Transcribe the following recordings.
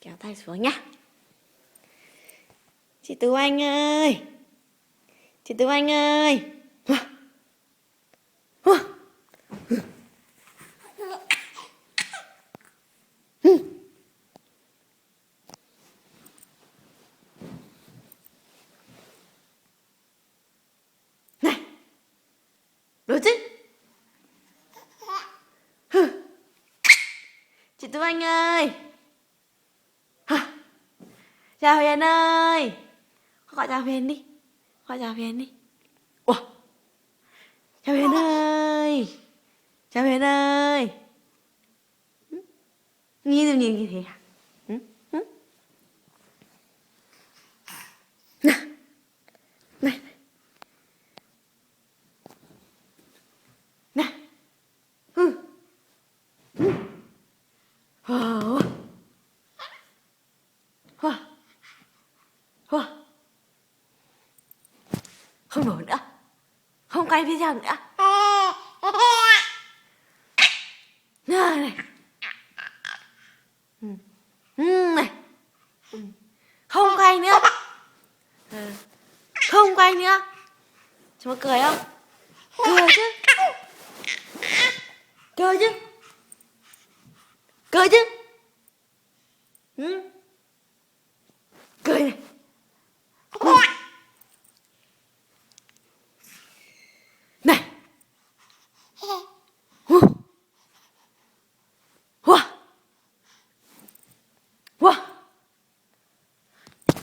Kéo tay xuống nhá. Chị Tú Anh ơi. Chị Tú Anh ơi. Này. Đúng chứ? Chị Tú Anh ơi. Chào Huyền ơi. Gọi chào Huyền đi. Gọi chào Huyền đi. Ủa? Chào Huyền ơi. Chào Huyền ơi. Nhìn như thế à? Này. Này. Không nổi nữa. Không quay video nữa. Này. Này. Không quay nữa. Không quay nữa. Chúng nó cười không? Cười chứ. Cười chứ. Cười chứ. Cười này. Này.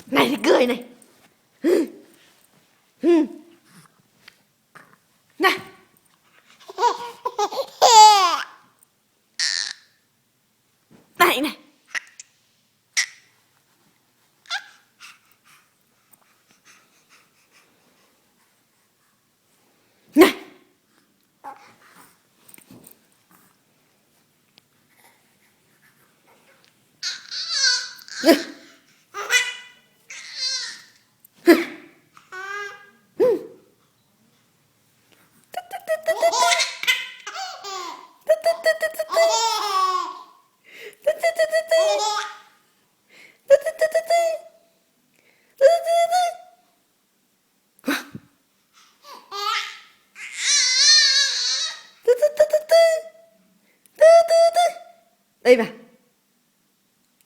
Này thì cười này. Này. Này này. Này. Đây mà.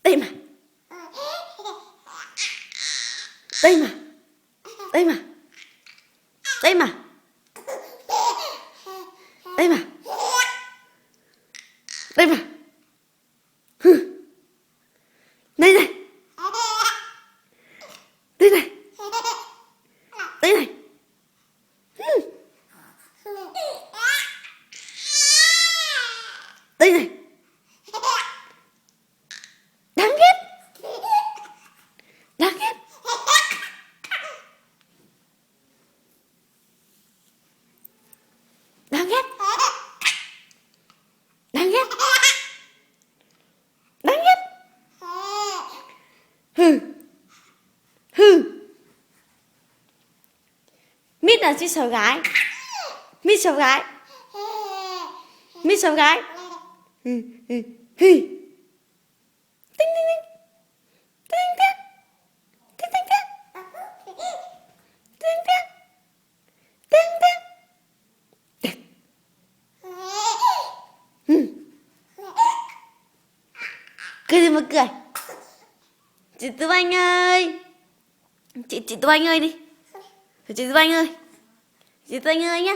Đây mà. Đây mà. Đây mà. Đây mà. Đây mà. Đây mà. Đây này. Đây này. Đây này. Đây này. Đáng ghét. Đáng ghét. Đáng ghét. Đáng ghét. Đáng ghét. Hừ. Hừ. Mít là chị sờ gái. Mít sờ gái. Mít sờ gái. Hừ. Hừ. Hừ. Tinh tinh tinh. Tinh tinh. Tinh tinh tinh. Tinh tinh. Tinh tinh. Cười gì mà cười. Chị Tú Anh ơi. Chị Tú Anh ơi đi. Chị Tú Anh ơi. Chị Tú Anh ơi nhá.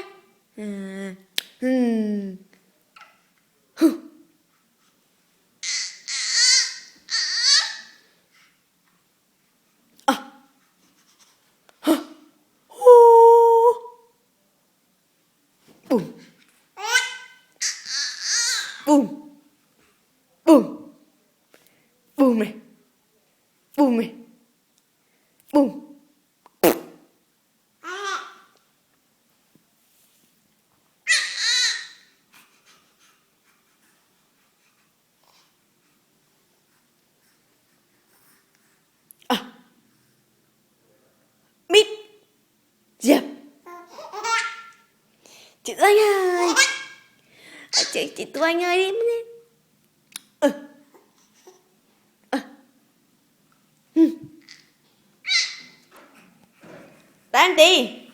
Bùm. Bùm. Bùm. Bùm này. Bùm này. Bùm. Mít. Diệp. Chị Tú Anh ơi. Chị Tú Anh ơi đi. Tại em tí.